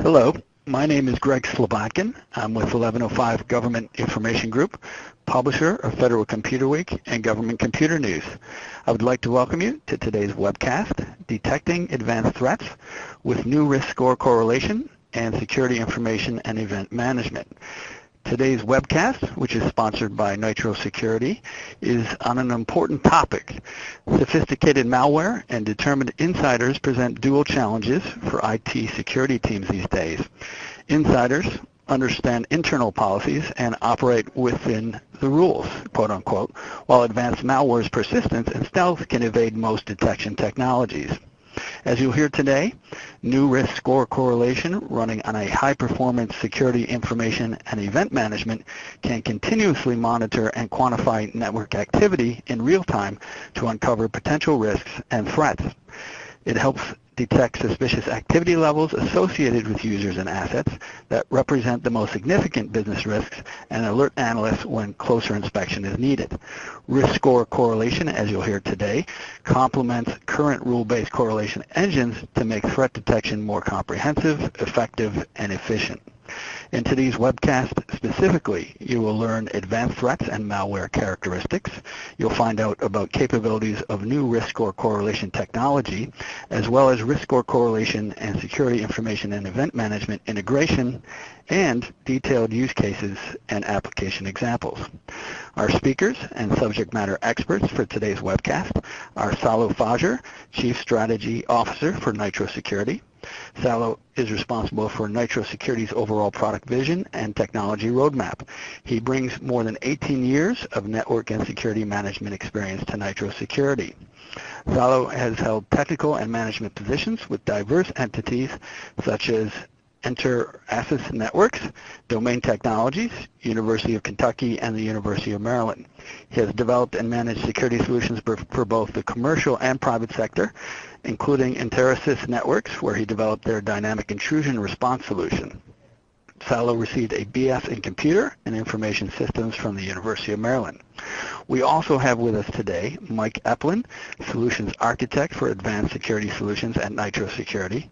Hello, my name is Greg Slobodkin. I'm with 1105 Government Information Group, publisher of Federal Computer Week and Government Computer News. I would like to welcome you to today's webcast, Detecting Advanced Threats with New Risk Score Correlation and Security Information and Event Management. Today's webcast, which is sponsored by NitroSecurity, is on an important topic. Sophisticated malware and determined insiders present dual challenges for IT security teams these days. Insiders understand internal policies and operate within the rules, quote unquote, while advanced malware's persistence and stealth can evade most detection technologies. As you'll hear today, new risk score correlation running on a high-performance security information and event management can continuously monitor and quantify network activity in real time to uncover potential risks and threats. It helps detect suspicious activity levels associated with users and assets that represent the most significant business risks and alert analysts when closer inspection is needed. Risk score correlation, as you'll hear today, complements current rule-based correlation engines to make threat detection more comprehensive, effective, and efficient. In today's webcast specifically, you will learn advanced threats and malware characteristics. You'll find out about capabilities of new risk score correlation technology, as well as risk score correlation and security information and event management integration, and detailed use cases and application examples. Our speakers and subject matter experts for today's webcast are Salo Fajer, Chief Strategy Officer for NitroSecurity. Salo is responsible for NitroSecurity's overall product vision and technology roadmap. He brings more than 18 years of network and security management experience to NitroSecurity. Salo has held technical and management positions with diverse entities such as Enter-Assist Networks, Domain Technologies, University of Kentucky, and the University of Maryland. He has developed and managed security solutions for both the commercial and private sector, including Enter-Assist Networks, where he developed their dynamic intrusion response solution. Salo received a BS in Computer and Information Systems from the University of Maryland. We also have with us today Mike Eplin, Solutions Architect for Advanced Security Solutions at NitroSecurity.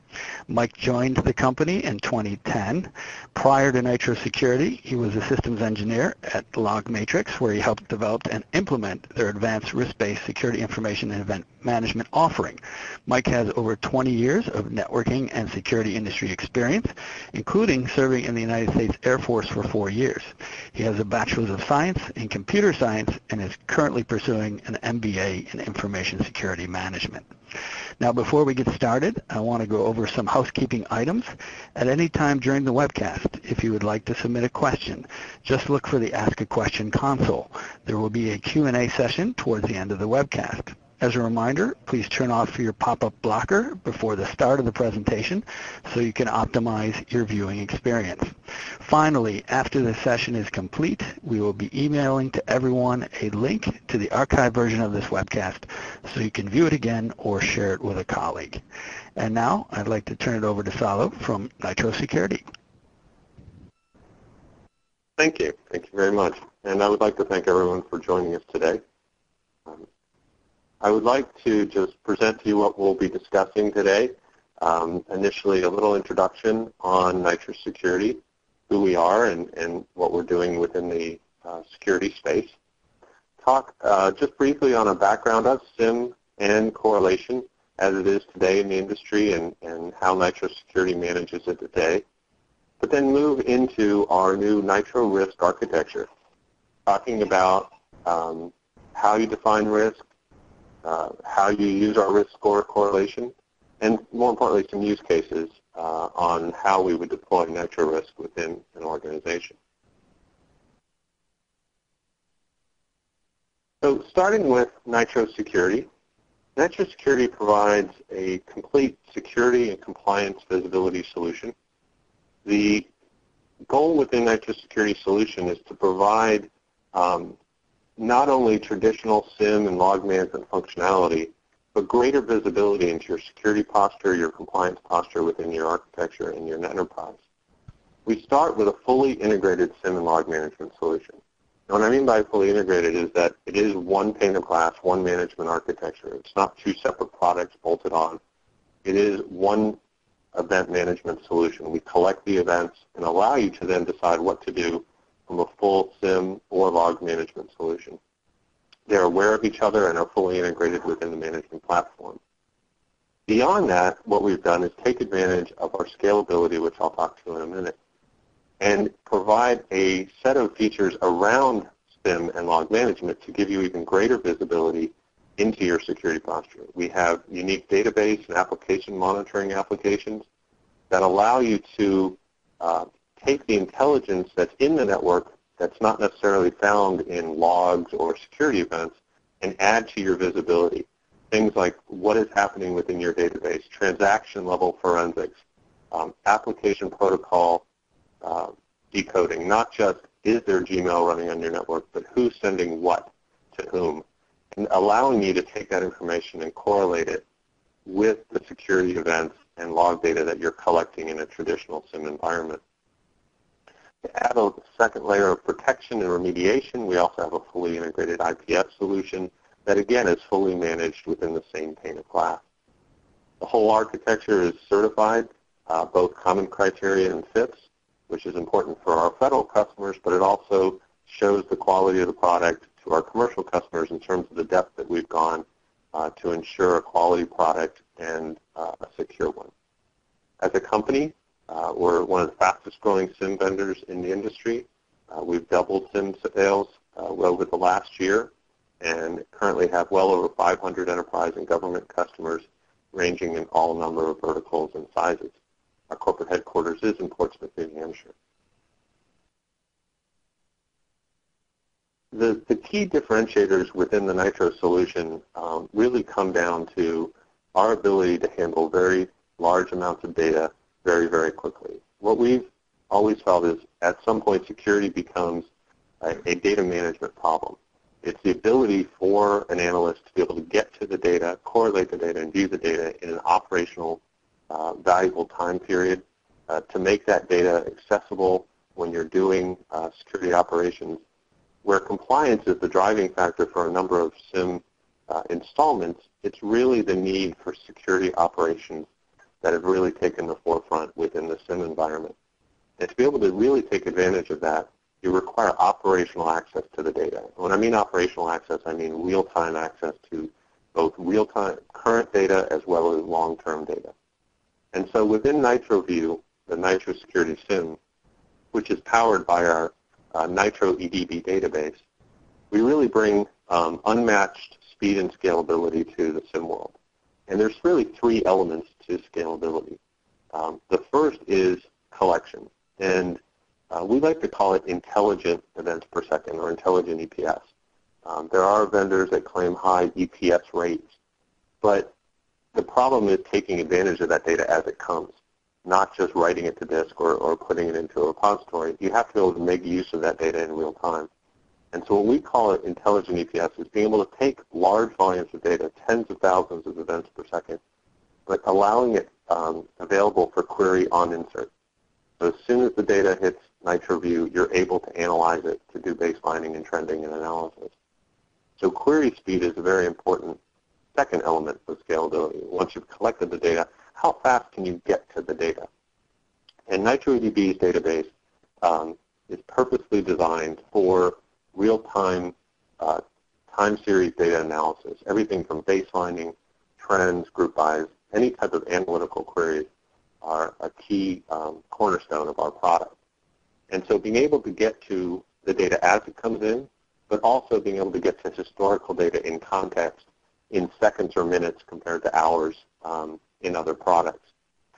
Mike joined the company in 2010. Prior to NitroSecurity, he was a systems engineer at LogMatrix, where he helped develop and implement their advanced risk-based security information and event management offering. Mike has over 20 years of networking and security industry experience, including serving in the United States Air Force for 4 years. He has a Bachelor's of Science in Computer Science and is currently pursuing an MBA in Information Security Management. Now, before we get started, I want to go over some housekeeping items. At any time during the webcast, if you would like to submit a question, just look for the Ask a Question console. There will be a Q&A session towards the end of the webcast. As a reminder, please turn off your pop-up blocker before the start of the presentation so you can optimize your viewing experience. Finally, after the session is complete, we will be emailing to everyone a link to the archived version of this webcast so you can view it again or share it with a colleague. And now, I'd like to turn it over to Salo from NitroSecurity. Thank you. Thank you very much. And I would like to thank everyone for joining us today. I would like to just present to you what we'll be discussing today. Initially, a little introduction on NitroSecurity, who we are and what we're doing within the security space. Talk just briefly on a background of SIEM and correlation as it is today in the industry and how NitroSecurity manages it today. But then move into our new Nitro risk architecture, talking about how you define risk, how you use our risk score correlation, and more importantly, some use cases on how we would deploy Nitro risk within an organization. So starting with NitroSecurity, NitroSecurity provides a complete security and compliance visibility solution. The goal within NitroSecurity solution is to provide not only traditional SIEM and log management functionality, but greater visibility into your security posture, your compliance posture within your architecture and your enterprise. We start with a fully integrated SIEM and log management solution. And what I mean by fully integrated is that it is one pane of glass, one management architecture. It's not two separate products bolted on. It is one event management solution. We collect the events and allow you to then decide what to do from a full SIEM or log management solution. They're aware of each other and are fully integrated within the management platform. Beyond that, what we've done is take advantage of our scalability, which I'll talk to in a minute, and provide a set of features around SIEM and log management to give you even greater visibility into your security posture. We have unique database and application monitoring applications that allow you to take the intelligence that's in the network that's not necessarily found in logs or security events and add to your visibility. Things like what is happening within your database, transaction level forensics, application protocol decoding, not just is there Gmail running on your network, but who's sending what to whom, and allowing you to take that information and correlate it with the security events and log data that you're collecting in a traditional SIEM environment. To add a second layer of protection and remediation, we also have a fully integrated IPS solution that, again, is fully managed within the same pane of glass. The whole architecture is certified, both common criteria and FIPS, which is important for our federal customers, but it also shows the quality of the product to our commercial customers in terms of the depth that we've gone to ensure a quality product and a secure one. As a company, we're one of the fastest growing SIEM vendors in the industry. We've doubled SIEM sales over the last year and currently have well over 500 enterprise and government customers ranging in all number of verticals and sizes. Our corporate headquarters is in Portsmouth, New Hampshire. The key differentiators within the Nitro solution really come down to our ability to handle very large amounts of data very, very quickly. What we've always felt is at some point security becomes a data management problem. It's the ability for an analyst to be able to get to the data, correlate the data, and view the data in an operational, valuable time period to make that data accessible when you're doing security operations. Where compliance is the driving factor for a number of SIEM installments, it's really the need for security operations that have really taken the forefront within the SIEM environment. And to be able to really take advantage of that, you require operational access to the data. When I mean operational access, I mean real-time access to both real-time current data as well as long-term data. And so within NitroView, the NitroSecurity SIEM, which is powered by our Nitro EDB database, we really bring unmatched speed and scalability to the SIEM world. And there's really three elements to scalability. The first is collection, and we like to call it intelligent events per second or intelligent EPS. There are vendors that claim high EPS rates, but the problem is taking advantage of that data as it comes, not just writing it to disk or putting it into a repository. You have to be able to make use of that data in real time. And so what we call it intelligent EPS is being able to take large volumes of data, tens of thousands of events per second, but allowing it available for query on insert. So as soon as the data hits NitroView, you're able to analyze it to do baselining and trending and analysis. So query speed is a very important second element of scalability. Once you've collected the data, how fast can you get to the data? And NitroEDB's database is purposely designed for real-time time series data analysis, everything from baselining, trends, group bys, any type of analytical queries are a key cornerstone of our product. And so being able to get to the data as it comes in, but also being able to get to historical data in context in seconds or minutes compared to hours in other products.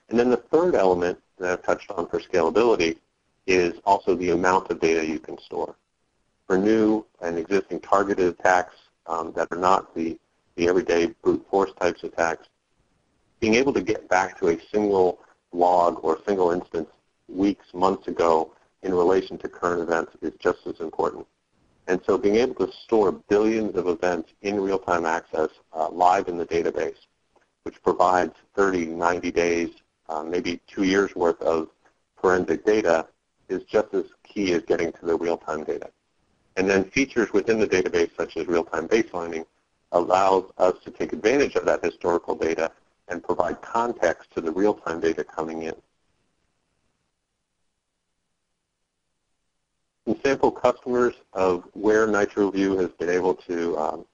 And then the third element that I've touched on for scalability is also the amount of data you can store. For new and existing targeted attacks that are not the everyday brute force types attacks, being able to get back to a single log or single instance weeks, months ago in relation to current events is just as important. And so being able to store billions of events in real-time access live in the database, which provides 30, 90 days, maybe 2 years worth of forensic data, is just as key as getting to the real-time data. And then features within the database, such as real-time baselining, allows us to take advantage of that historical data and provide context to the real-time data coming in. Some sample customers of where NitroView has been able to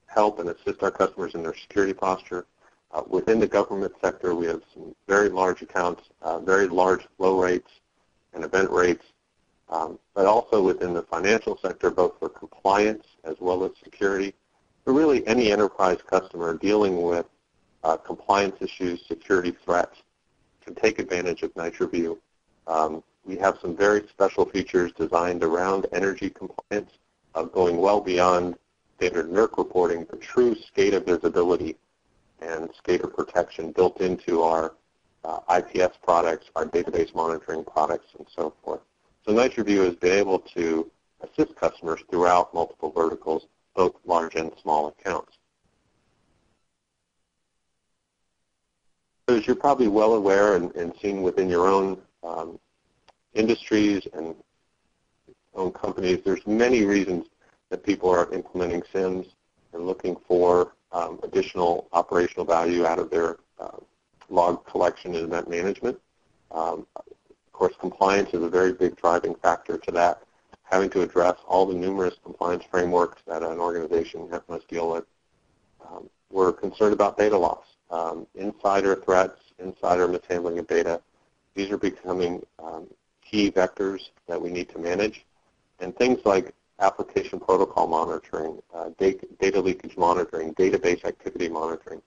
help and assist our customers in their security posture. Within the government sector, we have some very large accounts, very large flow rates and event rates, but also within the financial sector, both for compliance as well as security. For really any enterprise customer dealing with compliance issues, security threats, can take advantage of NitroView. We have some very special features designed around energy compliance, going well beyond standard NERC reporting, but true SCADA visibility and SCADA protection built into our IPS products, our database monitoring products, and so forth. So NitroView has been able to assist customers throughout multiple verticals, both large and small accounts. So as you're probably well aware and seen within your own industries and own companies, there's many reasons that people are implementing SIEMs and looking for additional operational value out of their log collection and event management. Of course, compliance is a very big driving factor to that, having to address all the numerous compliance frameworks that an organization must deal with. We're concerned about data loss, insider threats, insider mishandling of data. These are becoming key vectors that we need to manage. And things like application protocol monitoring, data leakage monitoring, database activity monitoring,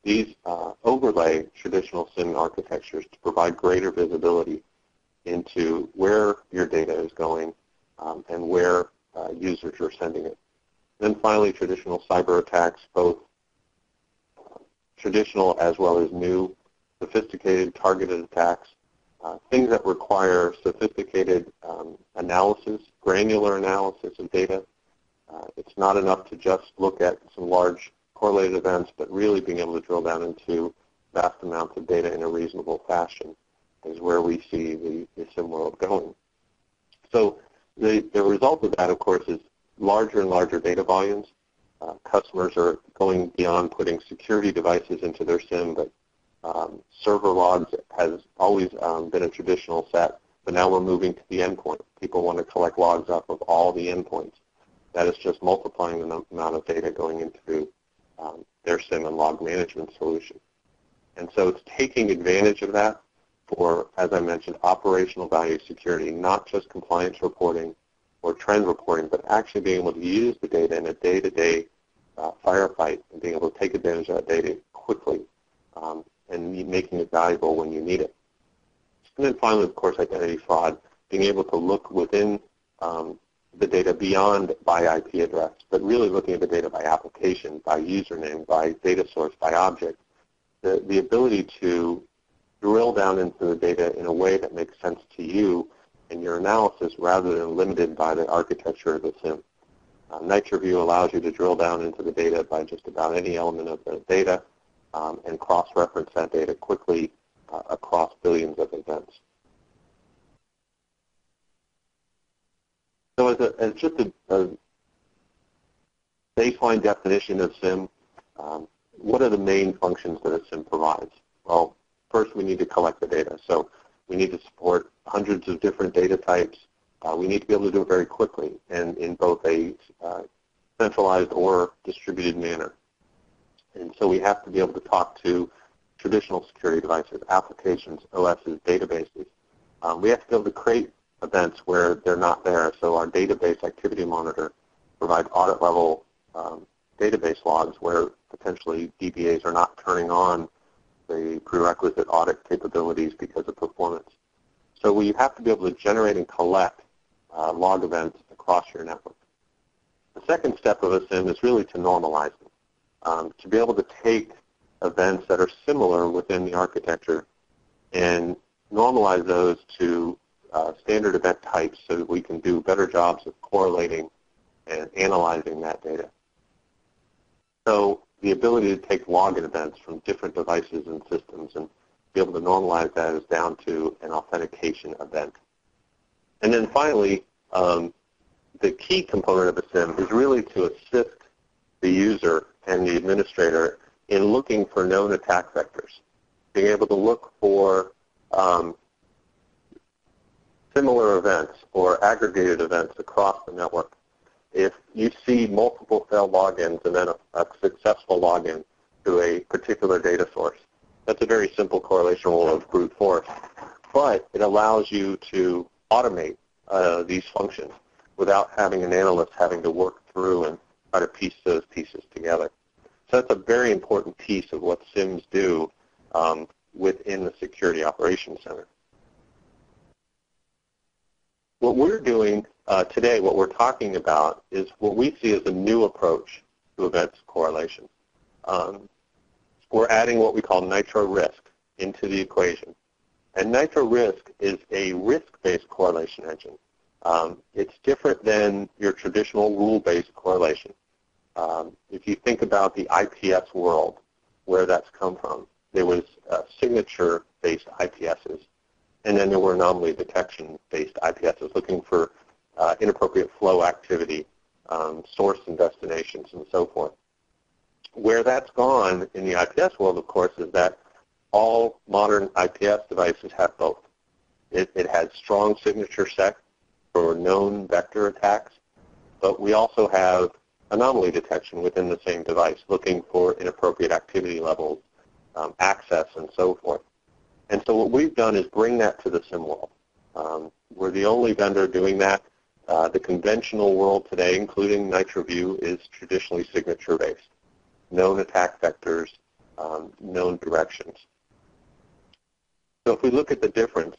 these overlay traditional SIEM architectures to provide greater visibility into where your data is going and where users are sending it. Then finally, traditional cyber attacks, both traditional as well as new, sophisticated targeted attacks, things that require sophisticated analysis, granular analysis of data. It's not enough to just look at some large correlated events, but really being able to drill down into vast amounts of data in a reasonable fashion is where we see the SIEM world going. So the result of that, of course, is larger and larger data volumes. Customers are going beyond putting security devices into their SIEM, but server logs has always been a traditional set, but now we're moving to the endpoint. People want to collect logs off of all the endpoints. That is just multiplying the amount of data going into their SIEM and log management solution. And so it's taking advantage of that for, as I mentioned, operational value security, not just compliance reporting or trend reporting, but actually being able to use the data in a day-to-day firefight and being able to take advantage of that data quickly and making it valuable when you need it. And then finally, of course, identity fraud, being able to look within the data beyond by IP address, but really looking at the data by application, by username, by data source, by object. The ability to drill down into the data in a way that makes sense to you in your analysis rather than limited by the architecture of the SIEM. NitroView allows you to drill down into the data by just about any element of the data and cross-reference that data quickly across billions of events. So as just a baseline definition of SIEM, what are the main functions that a SIEM provides? Well, first we need to collect the data. So we need to support hundreds of different data types. We need to be able to do it very quickly and in both a centralized or distributed manner. And so we have to be able to talk to traditional security devices, applications, OSs, databases. We have to be able to create events where they're not there. So our database activity monitor provides audit-level database logs where potentially DBAs are not turning on the prerequisite audit capabilities because of performance. So we have to be able to generate and collect log events across your network. The second step of a SIEM is really to normalize them, to be able to take events that are similar within the architecture and normalize those to standard event types so that we can do better jobs of correlating and analyzing that data. So the ability to take login events from different devices and systems and be able to normalize that is down to an authentication event. And then finally, the key component of a SIEM is really to assist the user and the administrator in looking for known attack vectors, being able to look for similar events or aggregated events across the network. If you see multiple failed logins and then a successful login to a particular data source, that's a very simple correlation rule of brute force. But it allows you to automate these functions without having an analyst having to work through and try to piece those pieces together. So that's a very important piece of what SIEMs do within the Security Operations Center. What we're doing today, what we're talking about, is what we see as a new approach to events correlation. We're adding what we call NitroRisk into the equation. And NitroRisk is a risk-based correlation engine. It's different than your traditional rule-based correlation. If you think about the IPS world, where that's come from, there was signature-based IPSs, and then there were anomaly detection-based IPSs looking for inappropriate flow activity, source and destinations, and so forth. Where that's gone in the IPS world, of course, is that all modern IPS devices have both. It has strong signature sec for known vector attacks, but we also have anomaly detection within the same device, looking for inappropriate activity levels, access, and so forth. And so what we've done is bring that to the SIEM world. We're the only vendor doing that. The conventional world today, including NitroView, is traditionally signature-based. Known attack vectors, known directions. So if we look at the difference,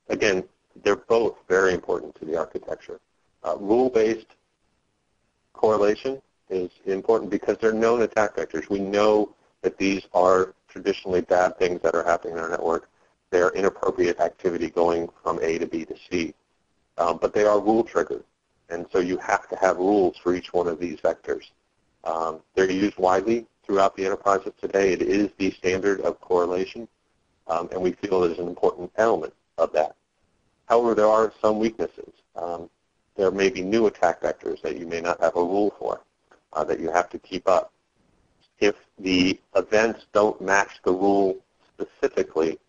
again, they're both very important to the architecture. Rule-based correlation is important because they're known attack vectors. We know that these are traditionally bad things that are happening in our network. They are inappropriate activity going from A to B to C. But they are rule triggered. And so you have to have rules for each one of these vectors. They're used widely throughout the enterprises today. It is the standard of correlation, and we feel it is an important element of that. However, there are some weaknesses. There may be new attack vectors that you may not have a rule for, that you have to keep up. If the events don't match the rule specifically,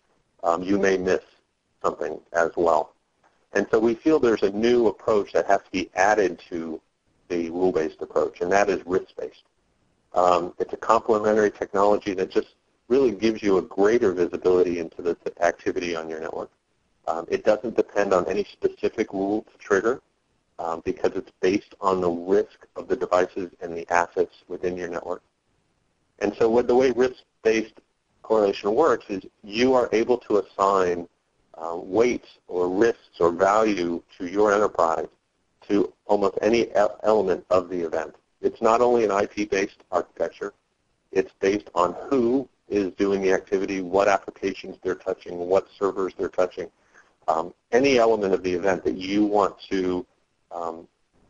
you may miss something as well. And so we feel there's a new approach that has to be added to the rule-based approach, and that is risk-based. It's a complementary technology that just really gives you a greater visibility into the activity on your network. It doesn't depend on any specific rule to trigger because it's based on the risk of the devices and the assets within your network. And so the way risk-based correlation works is you are able to assign weights or risks or value to your enterprise to almost any element of the event. It's not only an IP-based architecture. It's based on who is doing the activity, what applications they're touching, what servers they're touching. Any element of the event that you want to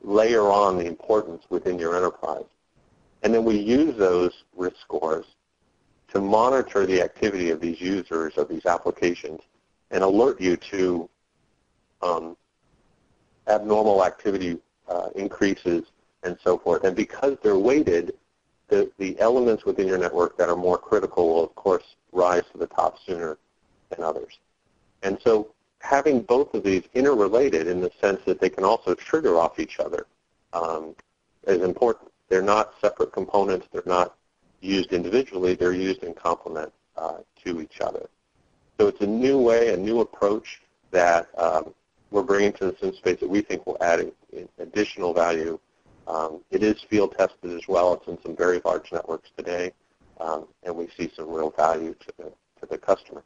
layer on the importance within your enterprise. And then we use those risk scores to monitor the activity of these users, of these applications, and alert you to abnormal activity increases and so forth. And because they're weighted, the elements within your network that are more critical will, of course, rise to the top sooner than others. And so having both of these interrelated in the sense that they can also trigger off each other is important. They're not separate components. They're not used individually. They're used in complement to each other. So it's a new way, a new approach that we're bringing to the SIEM space that we think will add additional value. It is field tested as well. It's in some very large networks today, and we see some real value to the customer.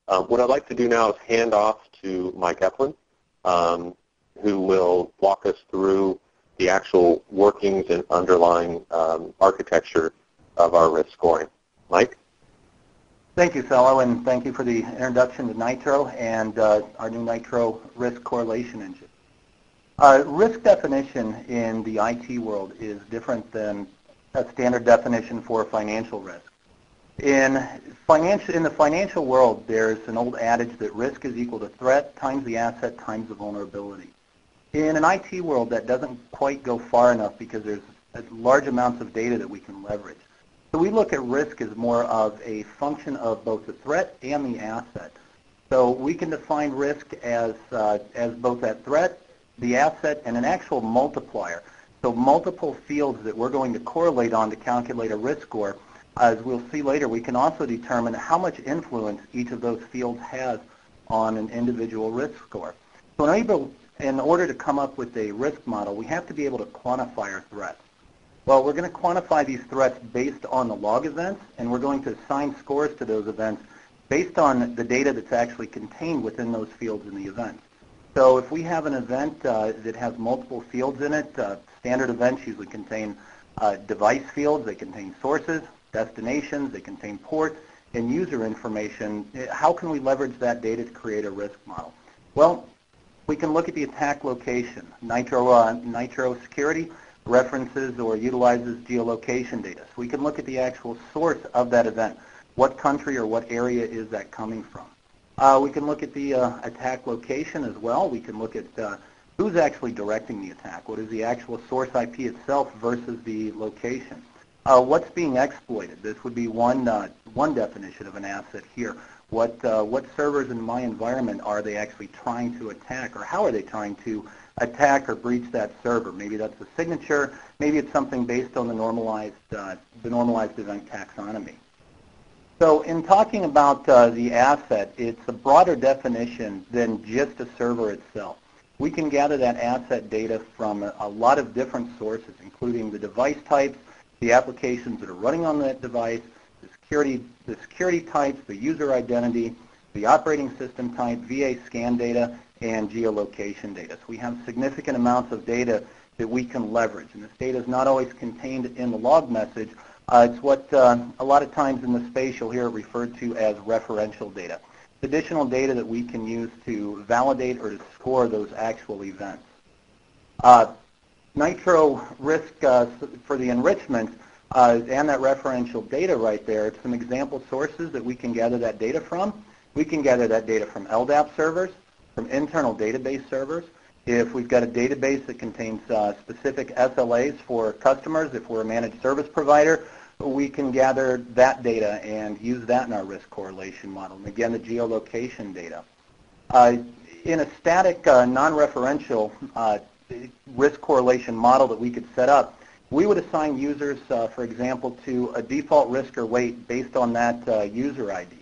What I'd like to do now is hand off to Mike Eplin, who will walk us through the actual workings and underlying architecture of our risk scoring. Mike? Thank you, Sello, and thank you for the introduction to Nitro and our new Nitro risk correlation engine. Risk definition in the IT world is different than a standard definition for financial risk. In the financial world, there's an old adage that risk is equal to threat times the asset times the vulnerability. In an IT world, that doesn't quite go far enough because there's large amounts of data that we can leverage. So we look at risk as more of a function of both the threat and the asset. So we can define risk as both that threat, the asset, and an actual multiplier. So multiple fields that we're going to correlate on to calculate a risk score. As we'll see later, we can also determine how much influence each of those fields has on an individual risk score. So in order to come up with a risk model, we have to be able to quantify our threats. Well, we're going to quantify these threats based on the log events, and we're going to assign scores to those events based on the data that's actually contained within those fields in the event. So if we have an event that has multiple fields in it, standard events usually contain device fields, they contain sources, destinations, they contain ports, and user information. How can we leverage that data to create a risk model? Well, we can look at the attack location. NitroSecurity references or utilizes geolocation data. So we can look at the actual source of that event. What country or what area is that coming from? We can look at the attack location as well. We can look at who's actually directing the attack. What is the actual source IP itself versus the location? What's being exploited? This would be one definition of an asset here. What servers in my environment are they actually trying to attack, or how are they trying to attack or breach that server? Maybe that's a signature. Maybe it's something based on the normalized event taxonomy. So in talking about the asset, it's a broader definition than just a server itself. We can gather that asset data from a lot of different sources, including the device types, the applications that are running on that device, the security types, the user identity, the operating system type, VA scan data, and geolocation data. So we have significant amounts of data that we can leverage. And this data is not always contained in the log message. It's what a lot of times in the space you'll hear it referred to as referential data. It's additional data that we can use to validate or to score those actual events. Nitro risk for the enrichment and that referential data right there, it's some example sources that we can gather that data from. We can gather that data from LDAP servers, from internal database servers. If we've got a database that contains specific SLAs for customers, if we're a managed service provider, we can gather that data and use that in our risk correlation model. And again, the geolocation data. In a static, non-referential risk correlation model that we could set up, we would assign users, for example, to a default risk or weight based on that user ID.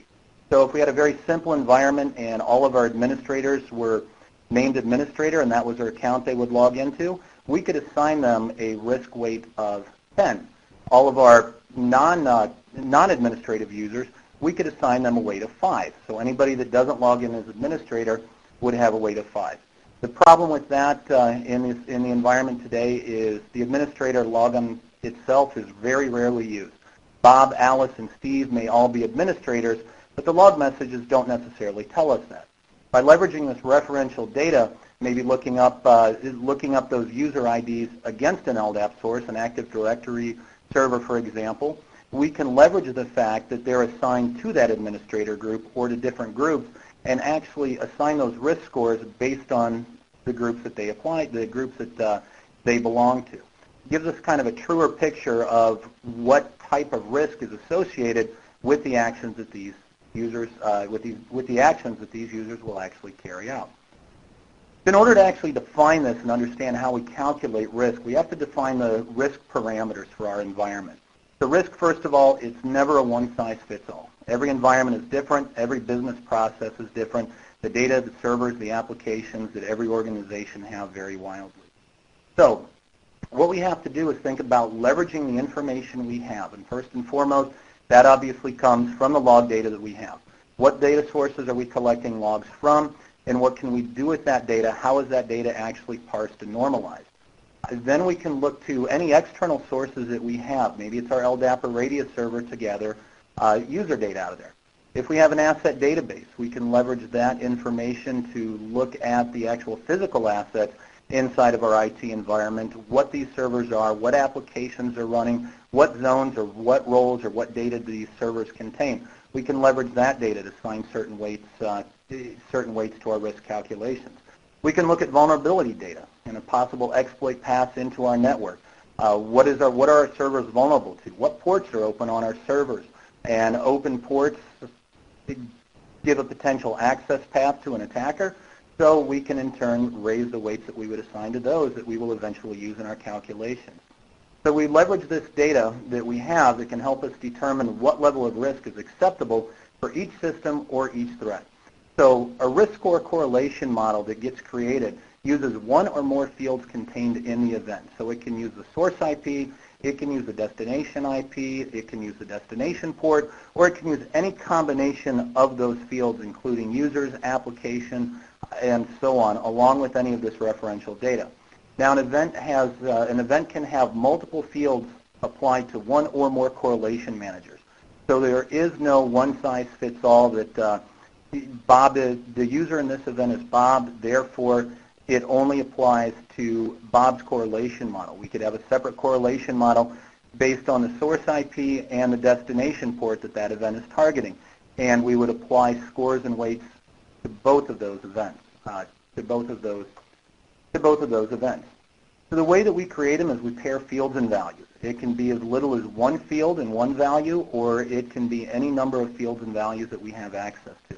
So if we had a very simple environment and all of our administrators were named administrator and that was their account they would log into, we could assign them a risk weight of 10. All of our non-administrative users, we could assign them a weight of 5. So anybody that doesn't log in as administrator would have a weight of 5. The problem with that in the environment today is the administrator logon itself is very rarely used. Bob, Alice, and Steve may all be administrators, but the log messages don't necessarily tell us that. By leveraging this referential data, maybe looking up those user IDs against an LDAP source, an Active Directory server, for example, we can leverage the fact that they're assigned to that administrator group or to different groups and actually assign those risk scores based on the groups that they apply, the groups that they belong to. It gives us kind of a truer picture of what type of risk is associated with the actions that these users with the actions that these users will actually carry out. In order to actually define this and understand how we calculate risk, we have to define the risk parameters for our environment. The risk, first of all, it's never a one-size-fits-all. Every environment is different. Every business process is different. The data, the servers, the applications that every organization have vary wildly. So what we have to do is think about leveraging the information we have. And first and foremost, that obviously comes from the log data that we have. What data sources are we collecting logs from, and what can we do with that data? How is that data actually parsed and normalized? Then we can look to any external sources that we have. Maybe it's our LDAP or Radius server to gather user data out of there. If we have an asset database, we can leverage that information to look at the actual physical assets inside of our IT environment, what these servers are, what applications are running, what zones or what roles or what data these servers contain. We can leverage that data to assign certain weights to our risk calculations. We can look at vulnerability data and a possible exploit path into our network. What are our servers vulnerable to? What ports are open on our servers? And open ports give a potential access path to an attacker, so we can in turn raise the weights that we would assign to those that we will eventually use in our calculations. So we leverage this data that we have that can help us determine what level of risk is acceptable for each system or each threat. So a risk score correlation model that gets created uses one or more fields contained in the event. So it can use the source IP, it can use the destination IP, it can use the destination port, or it can use any combination of those fields, including users, application, and so on, along with any of this referential data. Now, an event can have multiple fields applied to one or more correlation managers. So there is no one-size-fits-all that Bob is, the user in this event is Bob, therefore it only applies to Bob's correlation model. We could have a separate correlation model based on the source IP and the destination port that event is targeting, and we would apply scores and weights to both of those events, to both of those events. So the way that we create them is we pair fields and values. It can be as little as one field and one value, or it can be any number of fields and values that we have access to.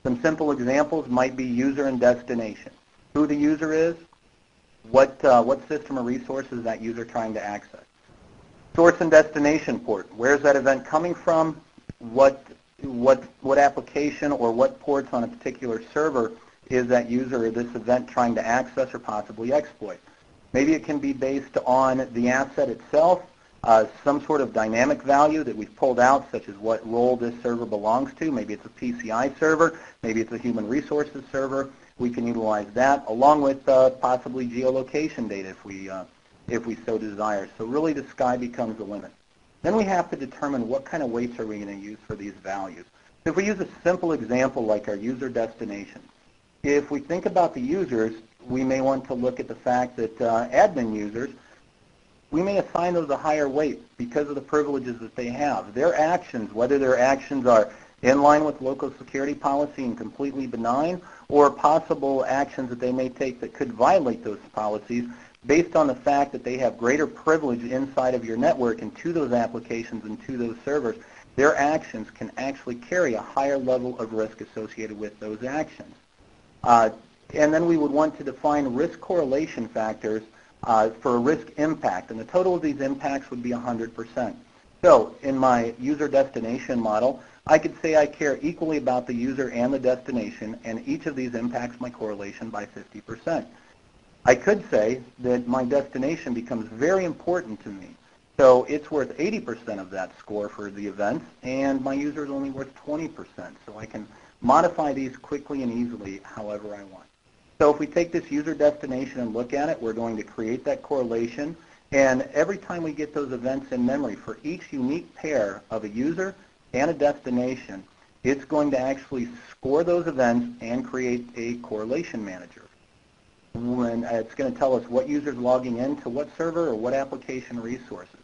Some simple examples might be user and destination. Who the user is, what system or resources that user trying to access. Source and destination port. Where's that event coming from? What application or what ports on a particular server is that user or this event trying to access or possibly exploit? Maybe it can be based on the asset itself, some sort of dynamic value that we've pulled out, such as what role this server belongs to. Maybe it's a PCI server, maybe it's a human resources server. We can utilize that along with possibly geolocation data if we so desire. So really the sky becomes the limit. Then we have to determine what kind of weights are we going to use for these values. If we use a simple example like our user destination, if we think about the users, we may want to look at the fact that admin users, we may assign those a higher weight because of the privileges that they have. Their actions, whether their actions are in line with local security policy and completely benign, or possible actions that they may take that could violate those policies based on the fact that they have greater privilege inside of your network and to those applications and to those servers, their actions can actually carry a higher level of risk associated with those actions. And then we would want to define risk correlation factors for a risk impact, and the total of these impacts would be 100%. So in my user destination model, I could say I care equally about the user and the destination, and each of these impacts my correlation by 50%. I could say that my destination becomes very important to me, so it's worth 80% of that score for the event, and my user is only worth 20%, so I can modify these quickly and easily however I want. So if we take this user destination and look at it, we're going to create that correlation, and every time we get those events in memory for each unique pair of a user and a destination, it's going to actually score those events and create a correlation manager. When it's going to tell us what user's logging in to what server or what application resources.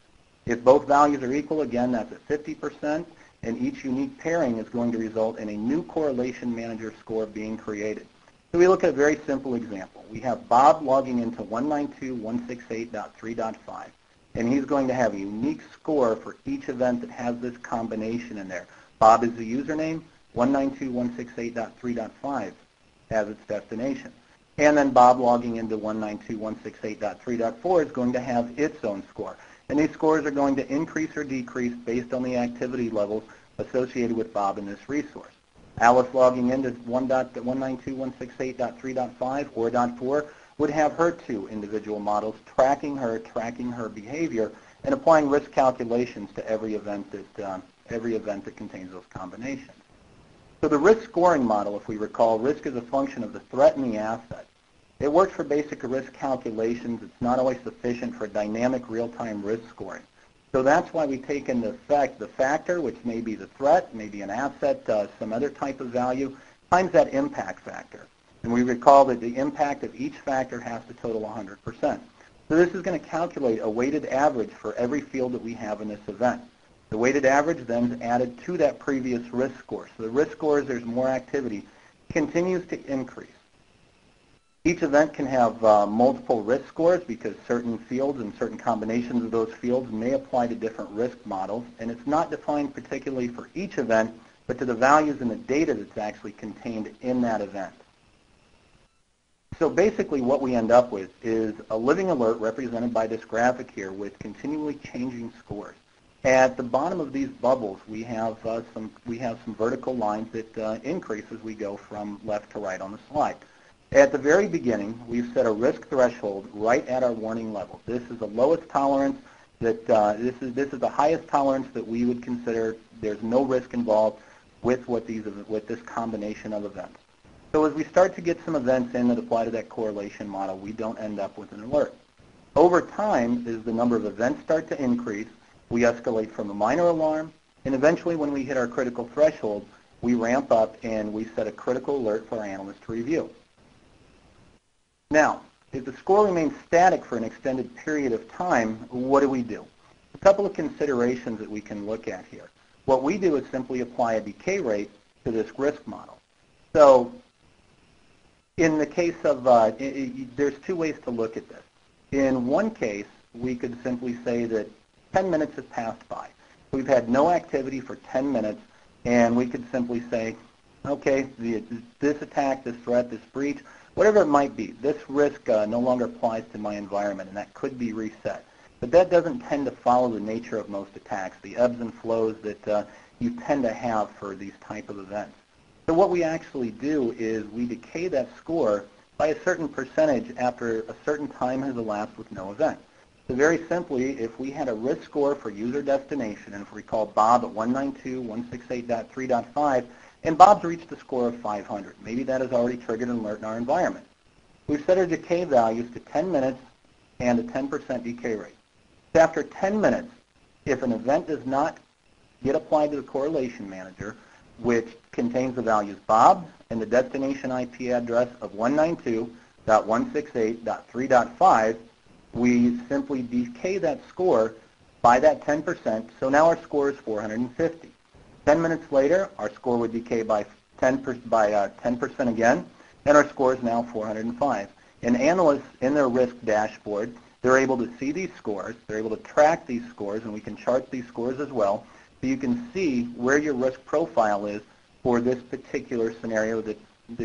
If both values are equal, again, that's at 50%, and each unique pairing is going to result in a new correlation manager score being created. So we look at a very simple example. We have Bob logging into 192.168.3.5, and he's going to have a unique score for each event that has this combination in there. Bob is the username, 192.168.3.5 as its destination. And then Bob logging into 192.168.3.4 is going to have its own score. And these scores are going to increase or decrease based on the activity levels associated with Bob in this resource. Alice logging into 192.168.3.5 or .4 would have her two individual models tracking her behavior, and applying risk calculations to every event that contains those combinations. So the risk scoring model, if we recall, risk is a function of the threat and the asset. It works for basic risk calculations. It's not always sufficient for dynamic real-time risk scoring. So that's why we take into effect the factor, which may be the threat, maybe an asset, some other type of value, times that impact factor. And we recall that the impact of each factor has to total 100%. So this is going to calculate a weighted average for every field that we have in this event. The weighted average then is added to that previous risk score. So the risk score, as there's more activity, continues to increase. Each event can have multiple risk scores because certain fields and certain combinations of those fields may apply to different risk models, and it's not defined particularly for each event, but to the values in the data that's actually contained in that event. So basically what we end up with is a living alert represented by this graphic here with continually changing scores. At the bottom of these bubbles, we have some vertical lines that increase as we go from left to right on the slide. At the very beginning, we've set a risk threshold right at our warning level. This is the lowest tolerance that this is the highest tolerance that we would consider. There's no risk involved with this combination of events. So as we start to get some events in that apply to that correlation model, we don't end up with an alert. Over time, as the number of events start to increase, we escalate from a minor alarm, and eventually when we hit our critical threshold, we ramp up and we set a critical alert for our analysts to review. Now, if the score remains static for an extended period of time, what do we do? A couple of considerations that we can look at here. What we do is simply apply a decay rate to this risk model. So in the case of, there's two ways to look at this. In one case, we could simply say that 10 minutes have passed by. We've had no activity for 10 minutes, and we could simply say, okay, this attack, this threat, this breach, whatever it might be, this risk no longer applies to my environment, and that could be reset. But that doesn't tend to follow the nature of most attacks, the ebbs and flows that you tend to have for these type of events. So what we actually do is we decay that score by a certain percentage after a certain time has elapsed with no event. So very simply, if we had a risk score for user destination, and if we recall Bob at 192.168.3.5, and Bob's reached a score of 500. Maybe that has already triggered an alert in our environment. We've set our decay values to 10 minutes and a 10% decay rate. So after 10 minutes, if an event does not get applied to the correlation manager, which contains the values Bob and the destination IP address of 192.168.3.5, we simply decay that score by that 10%, so now our score is 450. 10 minutes later, our score would decay by 10% again, and our score is now 405. And analysts in their risk dashboard, they're able to see these scores, they're able to track these scores, and we can chart these scores as well, so you can see where your risk profile is for this particular scenario that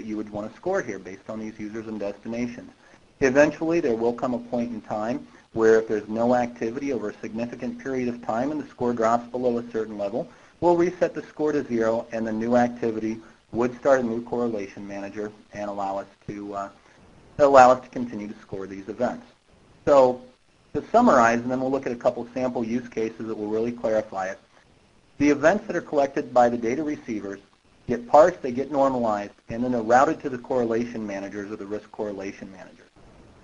you would want to score here based on these users and destinations. Eventually, there will come a point in time where if there's no activity over a significant period of time and the score drops below a certain level, we'll reset the score to 0, and the new activity would start a new correlation manager and allow us to continue to score these events. So to summarize, and then we'll look at a couple sample use cases that will really clarify it. The events that are collected by the data receivers get parsed, they get normalized, and then they're routed to the correlation managers or the risk correlation managers.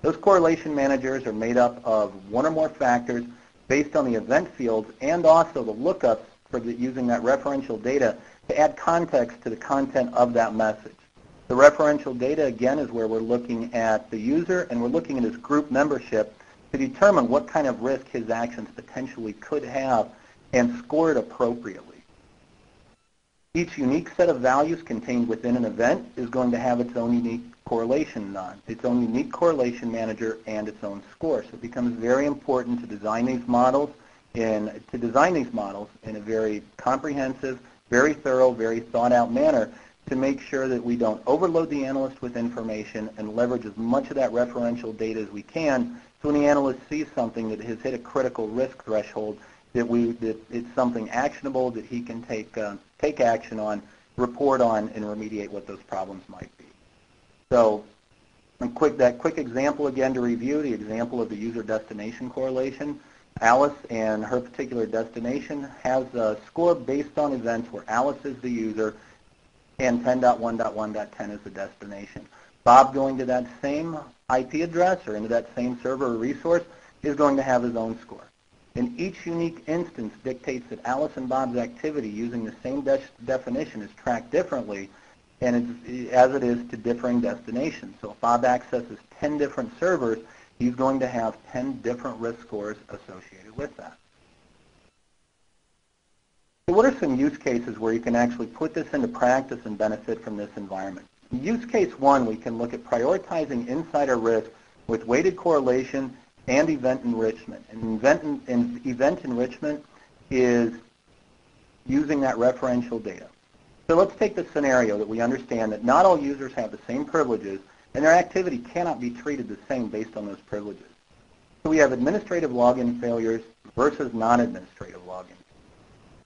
Those correlation managers are made up of one or more factors based on the event fields and also the lookups for using that referential data to add context to the content of that message. The referential data, again, is where we're looking at the user and we're looking at his group membership to determine what kind of risk his actions potentially could have and score it appropriately. Each unique set of values contained within an event is going to have its own unique correlation manager and its own score. So it becomes very important to design these models in a very comprehensive, very thorough, very thought out manner to make sure that we don't overload the analyst with information and leverage as much of that referential data as we can so when the analyst sees something that has hit a critical risk threshold that it's something actionable that he can take action on, report on, and remediate what those problems might be. So that quick example again to review, the example of the user destination correlation. Alice and her particular destination has a score based on events where Alice is the user and 10.1.1.10 is the destination. Bob going to that same IP address or into that same server or resource is going to have his own score. And each unique instance dictates that Alice and Bob's activity using the same definition is tracked differently and as it is to differing destinations. So if Bob accesses 10 different servers, he's going to have 10 different risk scores associated with that. So what are some use cases where you can actually put this into practice and benefit from this environment? In use case 1, we can look at prioritizing insider risk with weighted correlation and event enrichment. And event enrichment is using that referential data. So let's take the scenario that we understand that not all users have the same privileges and their activity cannot be treated the same based on those privileges. So we have administrative login failures versus non-administrative login.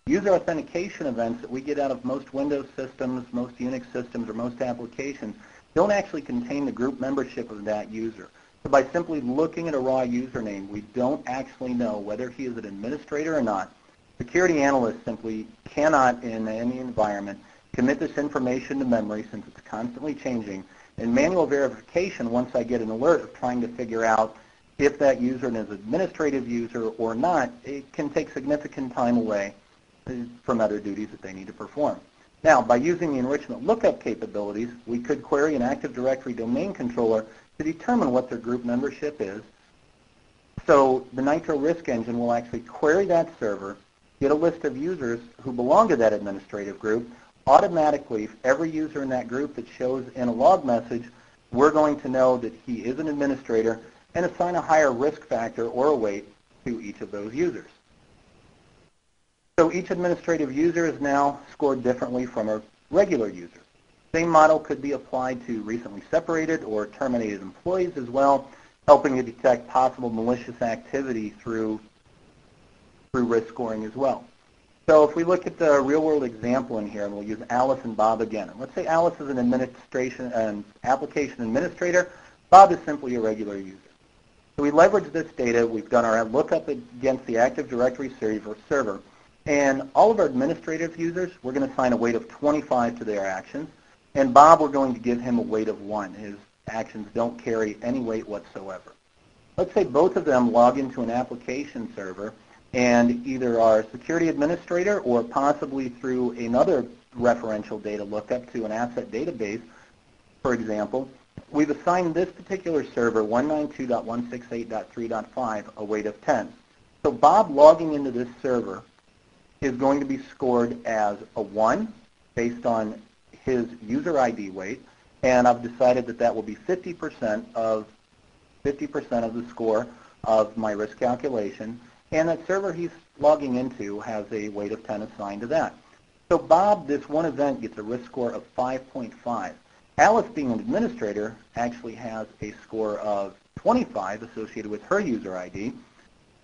User authentication events that we get out of most Windows systems, most Unix systems, or most applications don't actually contain the group membership of that user. So by simply looking at a raw username, we don't actually know whether he is an administrator or not. Security analysts simply cannot, in any environment, commit this information to memory since it's constantly changing. And manual verification, once I get an alert of trying to figure out if that user is an administrative user or not, it can take significant time away from other duties that they need to perform. Now, by using the enrichment lookup capabilities, we could query an Active Directory domain controller to determine what their group membership is. So the Nitro Risk Engine will actually query that server, get a list of users who belong to that administrative group. Automatically, every user in that group that shows in a log message, we're going to know that he is an administrator and assign a higher risk factor or a weight to each of those users. So each administrative user is now scored differently from a regular user. Same model could be applied to recently separated or terminated employees as well, helping to detect possible malicious activity through risk scoring as well. So if we look at the real-world example in here, and we'll use Alice and Bob again. And let's say Alice is an application administrator. Bob is simply a regular user. So we leverage this data. We've done our lookup against the Active Directory server. And all of our administrative users, we're going to assign a weight of 25 to their actions. And Bob, we're going to give him a weight of 1. His actions don't carry any weight whatsoever. Let's say both of them log into an application server, and either our security administrator or possibly through another referential data lookup to an asset database, for example, we've assigned this particular server, 192.168.3.5, a weight of 10. So Bob logging into this server is going to be scored as a 1 based on his user ID weight, and I've decided that that will be 50% of the score of my risk calculation. And that server he's logging into has a weight of 10 assigned to that. So Bob, this one event, gets a risk score of 5.5. Alice, being an administrator, actually has a score of 25 associated with her user ID.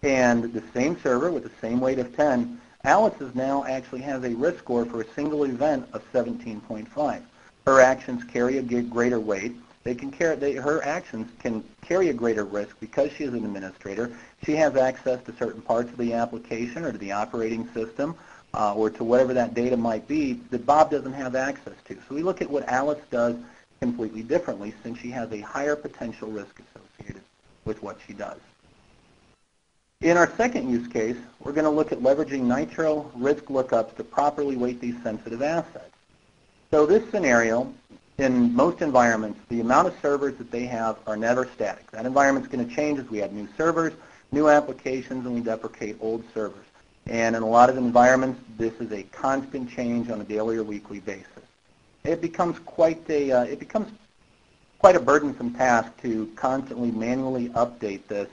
And the same server with the same weight of 10, Alice now actually has a risk score for a single event of 17.5. Her actions carry a greater weight. Her actions can carry a greater risk because she is an administrator. She has access to certain parts of the application or to the operating system or to whatever that data might be that Bob doesn't have access to. So we look at what Alice does completely differently since she has a higher potential risk associated with what she does. In our second use case, we're going to look at leveraging Nitro risk lookups to properly weight these sensitive assets. So this scenario, in most environments, the amount of servers that they have are never static. That environment's going to change as we add new servers, new applications, and we deprecate old servers. And in a lot of environments, this is a constant change on a daily or weekly basis. It becomes quite a burdensome task to constantly manually update this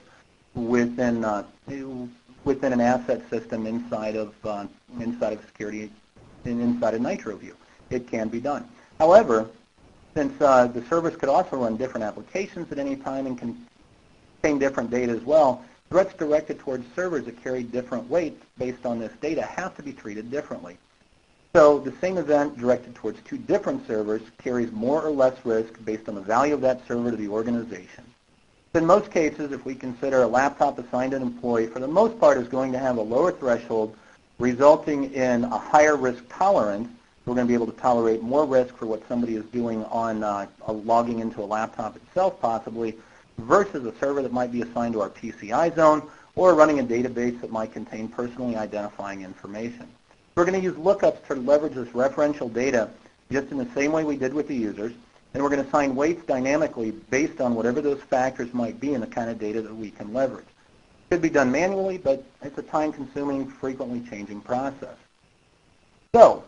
within an asset system inside of security and inside of NitroView. It can be done. However, since the servers could also run different applications at any time and contain different data as well, threats directed towards servers that carry different weights based on this data have to be treated differently. So the same event directed towards two different servers carries more or less risk based on the value of that server to the organization. So in most cases, if we consider a laptop assigned an employee, for the most part is going to have a lower threshold, resulting in a higher risk tolerance. We're going to be able to tolerate more risk for what somebody is doing on logging into a laptop itself possibly, versus a server that might be assigned to our PCI zone or running a database that might contain personally identifying information. We're going to use lookups to leverage this referential data just in the same way we did with the users, and we're going to assign weights dynamically based on whatever those factors might be in the kind of data that we can leverage. It could be done manually, but it's a time-consuming, frequently changing process. So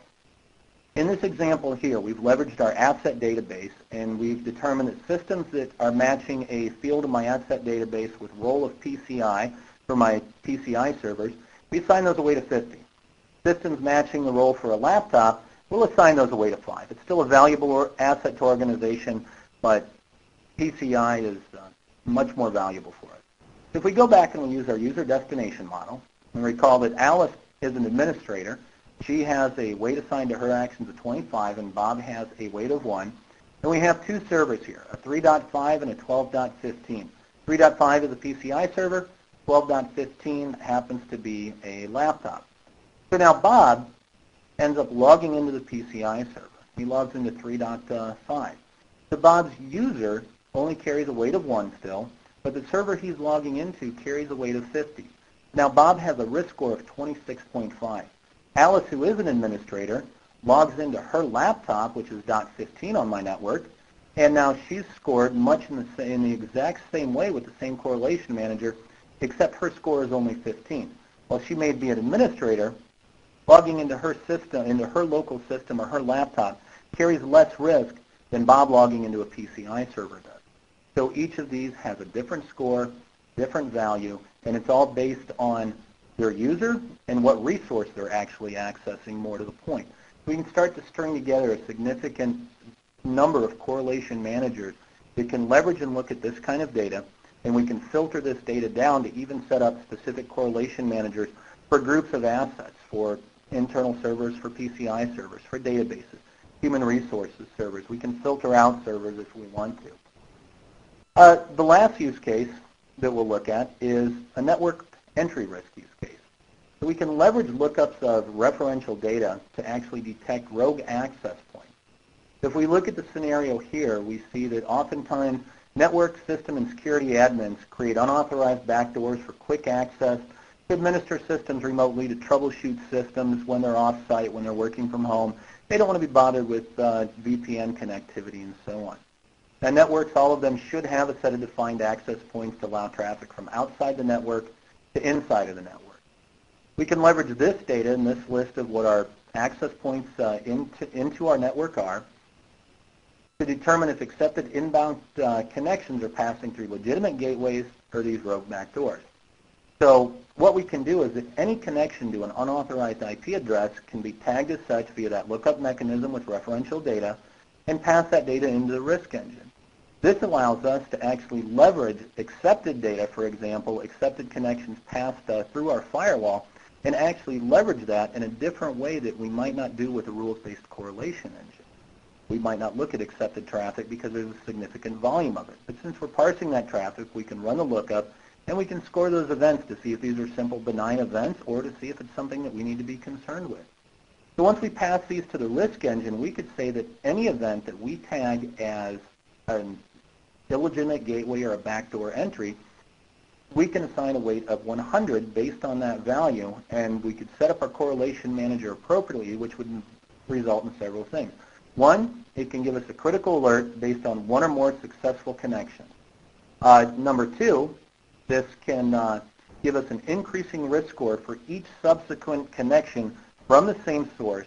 In this example here, we've leveraged our asset database, and we've determined that systems that are matching a field of my asset database with role of PCI for my PCI servers, we assign those a weight of 50. Systems matching the role for a laptop, we'll assign those a weight of 5. It's still a valuable asset to organization, but PCI is much more valuable for us. If we go back and we use our user destination model, and recall that Alice is an administrator, she has a weight assigned to her actions of 25, and Bob has a weight of 1. And we have two servers here, a 3.5 and a 12.15. 3.5 is a PCI server. 12.15 happens to be a laptop. So now Bob ends up logging into the PCI server. He logs into 3.5. So Bob's user only carries a weight of 1 still, but the server he's logging into carries a weight of 50. Now Bob has a risk score of 26.5. Alice, who is an administrator, logs into her laptop, which is .15 on my network, and now she's scored much in the exact same way with the same correlation manager, except her score is only 15. While she may be an administrator, logging into her system, into her local system or her laptop, carries less risk than Bob logging into a PCI server does. So each of these has a different score, different value, and it's all based on their user and what resource they're actually accessing, more to the point. We can start to string together a significant number of correlation managers that can leverage and look at this kind of data, and we can filter this data down to even set up specific correlation managers for groups of assets, for internal servers, for PCI servers, for databases, human resources servers. We can filter out servers if we want to. The last use case that we'll look at is a network entry risk use case. So we can leverage lookups of referential data to actually detect rogue access points. If we look at the scenario here, we see that oftentimes network system and security admins create unauthorized backdoors for quick access, to administer systems remotely, to troubleshoot systems when they're off-site, when they're working from home. They don't want to be bothered with VPN connectivity and so on. Now, networks, all of them should have a set of defined access points to allow traffic from outside the network to inside of the network. We can leverage this data and this list of what our access points into our network are to determine if accepted inbound connections are passing through legitimate gateways or these rogue backdoors. So what we can do is that any connection to an unauthorized IP address can be tagged as such via that lookup mechanism with referential data and pass that data into the risk engine. This allows us to actually leverage accepted data, for example, accepted connections passed through our firewall, and actually leverage that in a different way that we might not do with a rules-based correlation engine. We might not look at accepted traffic because there's a significant volume of it. But since we're parsing that traffic, we can run the lookup, and we can score those events to see if these are simple benign events or to see if it's something that we need to be concerned with. So once we pass these to the risk engine, we could say that any event that we tag as an illegitimate gateway or a backdoor entry, we can assign a weight of 100 based on that value, and we could set up our correlation manager appropriately, which would result in several things. One, it can give us a critical alert based on one or more successful connections. Number two, this can give us an increasing risk score for each subsequent connection from the same source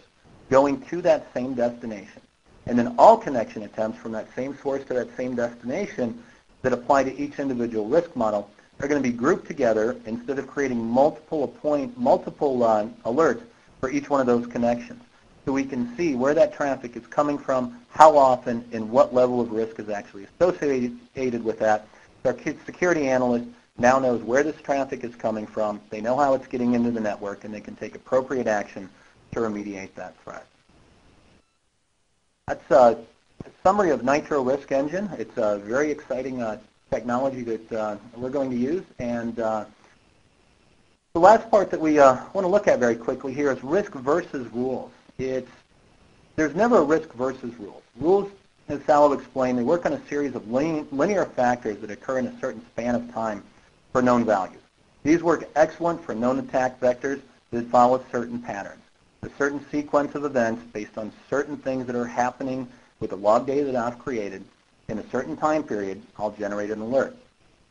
going to that same destination. And then all connection attempts from that same source to that same destination that apply to each individual risk model are going to be grouped together instead of creating multiple alerts for each one of those connections. So we can see where that traffic is coming from, how often, and what level of risk is actually associated with that. So our security analyst now knows where this traffic is coming from, they know how it's getting into the network, and they can take appropriate action to remediate that threat. That's a summary of Nitro Risk Engine. It's a very exciting technology that we're going to use. And the last part that we want to look at very quickly here is risk versus rules. There's never a risk versus rules. Rules, as Sal explained, they work on a series of linear factors that occur in a certain span of time for known values. These work excellent for known attack vectors that follow certain patterns. A certain sequence of events based on certain things that are happening with the log data that I've created in a certain time period, I'll generate an alert.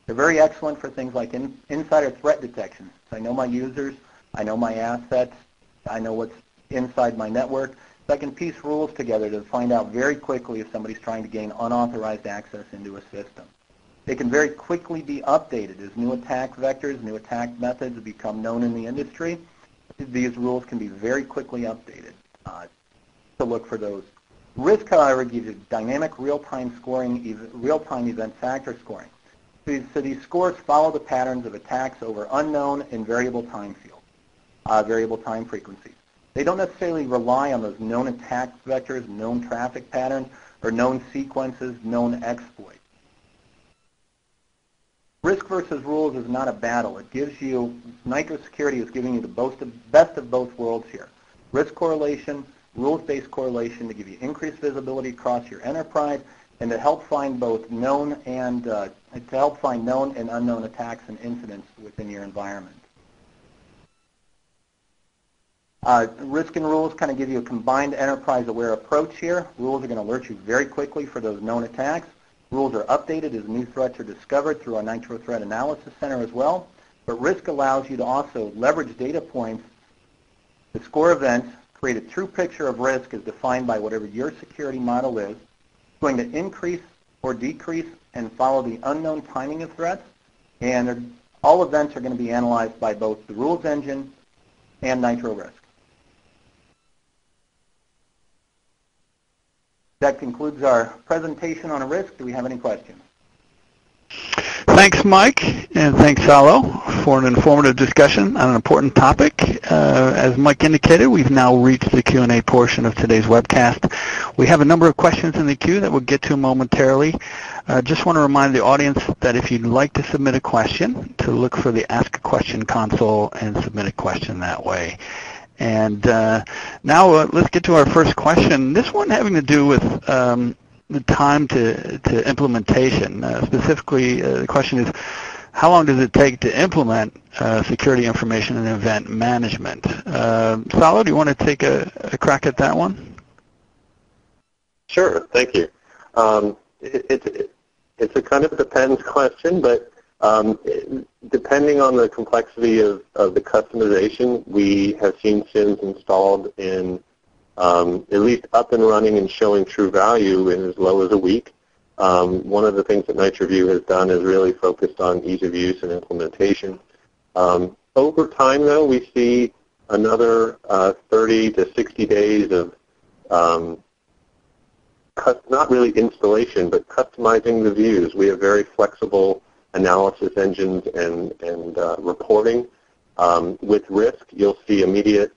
They're very excellent for things like insider threat detection. So I know my users, I know my assets, I know what's inside my network. Second, piece rules together to find out very quickly if somebody's trying to gain unauthorized access into a system. They can very quickly be updated as new attack vectors, new attack methods become known in the industry. These rules can be very quickly updated to look for those. Risk, however, gives you dynamic real-time scoring, real-time event factor scoring. So these scores follow the patterns of attacks over unknown and variable time fields, variable time frequencies. They don't necessarily rely on those known attack vectors, known traffic patterns, or known sequences, known exploits. Risk versus rules is not a battle. It gives you, NitroSecurity is giving you the best of both worlds here. Risk correlation, rules-based correlation to give you increased visibility across your enterprise and to help find both known and unknown attacks and incidents within your environment. Risk and rules kind of give you a combined enterprise-aware approach here. Rules are going to alert you very quickly for those known attacks. Rules are updated as new threats are discovered through our Nitro Threat Analysis Center as well. But risk allows you to also leverage data points to score events, create a true picture of risk as defined by whatever your security model is, going to increase or decrease and follow the unknown timing of threats. And all events are going to be analyzed by both the rules engine and Nitro Risk. That concludes our presentation on risk. Do we have any questions? Thanks, Mike, and thanks, Salo, for an informative discussion on an important topic. As Mike indicated, we've now reached the Q&A portion of today's webcast. We have a number of questions in the queue that we'll get to momentarily. Just want to remind the audience that if you'd like to submit a question, to look for the Ask a Question console and submit a question that way. And now let's get to our first question. This one having to do with the time to implementation. Specifically, the question is, how long does it take to implement security information and event management? Salo, do you want to take a crack at that one? Sure, thank you. It's a kind of depends question, but depending on the complexity of the customization, we have seen SIEMs installed in at least up and running and showing true value in as low as a week. One of the things that NitroView has done is really focused on ease of use and implementation. Over time, though, we see another 30 to 60 days of not really installation, but customizing the views. We have very flexible analysis engines and reporting. With risk, you'll see immediate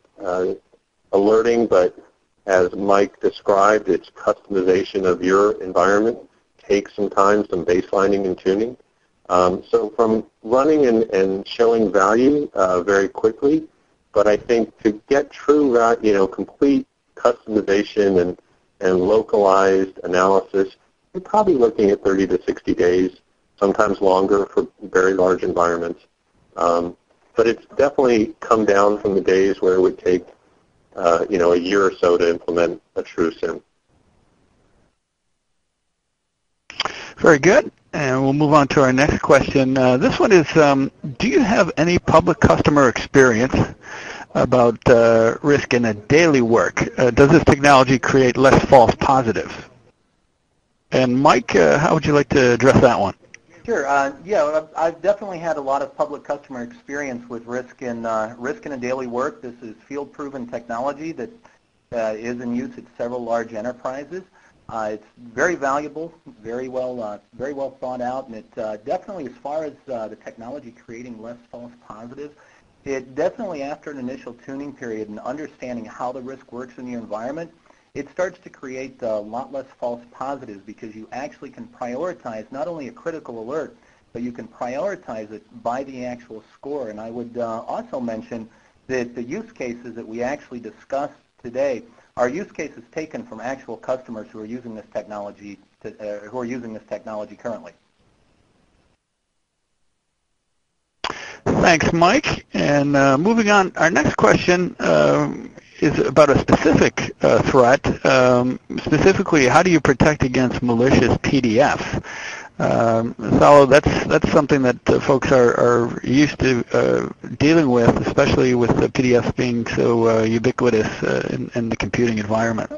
alerting, but as Mike described, it's customization of your environment. Takes some time, some baselining and tuning. So from running and showing value very quickly, but I think to get true, complete customization and localized analysis, you're probably looking at 30 to 60 days, sometimes longer for very large environments. But it's definitely come down from the days where it would take a year or so to implement a true SIEM. Very good. And we'll move on to our next question. This one is, do you have any public customer experience about risk in a daily work? Does this technology create less false positives? And Mike, how would you like to address that one? Sure. Yeah, I've definitely had a lot of public customer experience with risk in a daily work. This is field-proven technology that is in use at several large enterprises. It's very valuable, very well thought out, and it definitely, as far as the technology creating less false positives, it definitely, after an initial tuning period and understanding how the risk works in your environment, it starts to create a lot less false positives because you actually can prioritize not only a critical alert, but you can prioritize it by the actual score. And I would also mention that the use cases that we actually discussed today are use cases taken from actual customers who are using this technology currently. Thanks, Mike. And moving on, our next question is about a specific threat. Specifically, how do you protect against malicious PDFs? Salo, that's something that folks are used to dealing with, especially with the PDFs being so ubiquitous in the computing environment.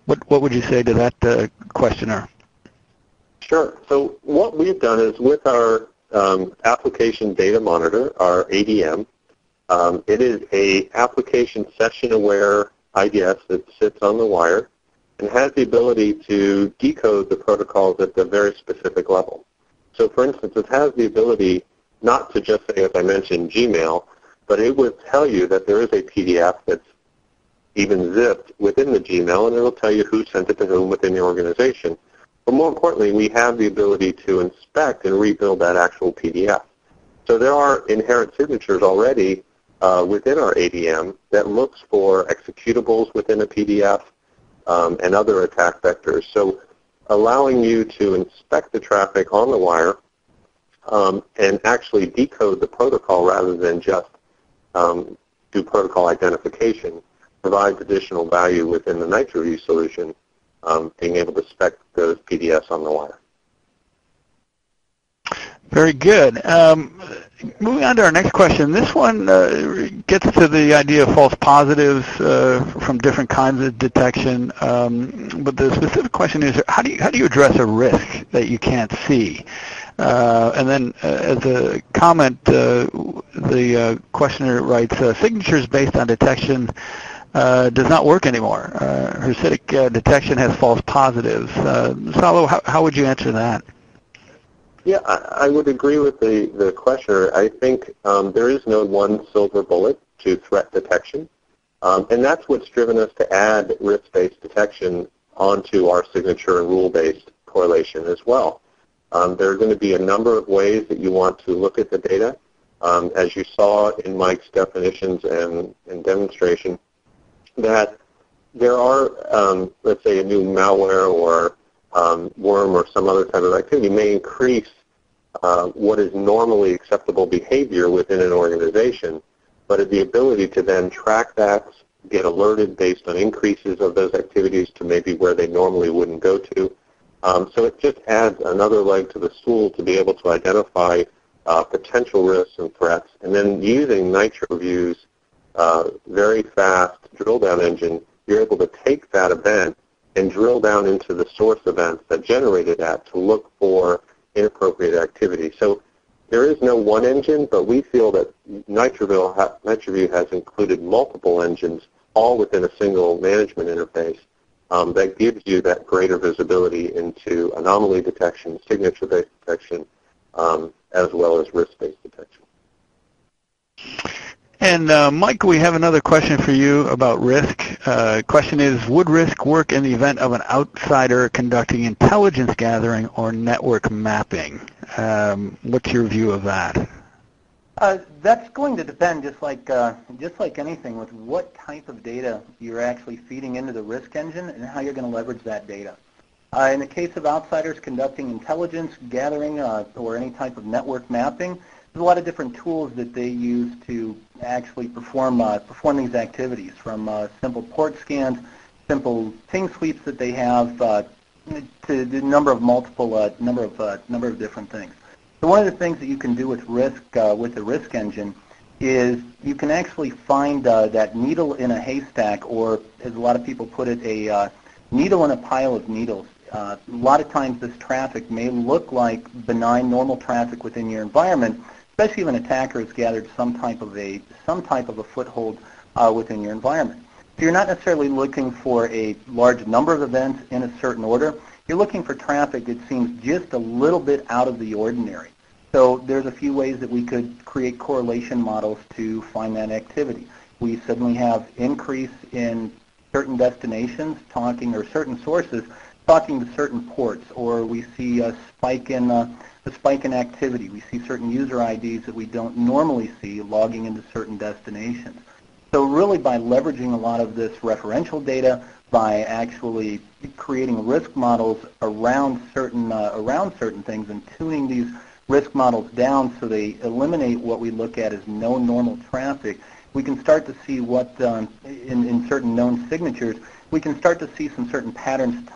What would you say to that questioner? Sure. So what we've done is with our application data monitor, our ADM, it is a application session-aware IDS that sits on the wire and has the ability to decode the protocols at the very specific level. So for instance, it has the ability not to just say, as I mentioned, Gmail, but it would tell you that there is a PDF that's even zipped within the Gmail, and it will tell you who sent it to whom within your organization. But more importantly, we have the ability to inspect and rebuild that actual PDF. So there are inherent signatures already within our ADM that looks for executables within a PDF, and other attack vectors. So allowing you to inspect the traffic on the wire and actually decode the protocol rather than just do protocol identification provides additional value within the NitroView solution, being able to spec those PDFs on the wire. Very good. Moving on to our next question. This one gets to the idea of false positives from different kinds of detection. But the specific question is, how do you address a risk that you can't see? And then as a comment, the questioner writes, signatures based on detection does not work anymore. Hersitic detection has false positives. Salo, how would you answer that? Yeah, I would agree with the questioner. I think there is no one silver bullet to threat detection, and that's what's driven us to add risk-based detection onto our signature and rule-based correlation as well. There are going to be a number of ways that you want to look at the data. As you saw in Mike's definitions and demonstration, that there are, let's say, a new malware or worm or some other type of activity may increase what is normally acceptable behavior within an organization, but the ability to then track that, get alerted based on increases of those activities to maybe where they normally wouldn't go to. So it just adds another leg to the stool to be able to identify potential risks and threats, and then using NitroView's very fast drill down engine, you're able to take that event and drill down into the source events that generated that to look for inappropriate activity. So there is no one engine, but we feel that NitroView has included multiple engines, all within a single management interface that gives you that greater visibility into anomaly detection, signature-based detection, as well as risk-based detection. And Mike, we have another question for you about risk. Question is, would risk work in the event of an outsider conducting intelligence gathering or network mapping? What's your view of that? That's going to depend, just like anything, with what type of data you're actually feeding into the risk engine and how you're going to leverage that data. In the case of outsiders conducting intelligence gathering or any type of network mapping, there's a lot of different tools that they use to actually perform these activities, from simple port scans, simple ping sweeps that they have, to the number of different things. So one of the things that you can do with risk with the risk engine is you can actually find that needle in a haystack, or as a lot of people put it, a needle in a pile of needles. A lot of times this traffic may look like benign, normal traffic within your environment, especially if an attacker has gathered some type of a foothold within your environment. So you're not necessarily looking for a large number of events in a certain order. You're looking for traffic that seems just a little bit out of the ordinary. So there's a few ways that we could create correlation models to find that activity. We suddenly have increase in certain destinations or certain sources talking to certain ports, or we see a spike in activity. We see certain user IDs that we don't normally see logging into certain destinations. So really, by leveraging a lot of this referential data, by actually creating risk models around certain things and tuning these risk models down so they eliminate what we look at as no normal traffic, we can start to see what in certain known signatures, we can start to see some certain patterns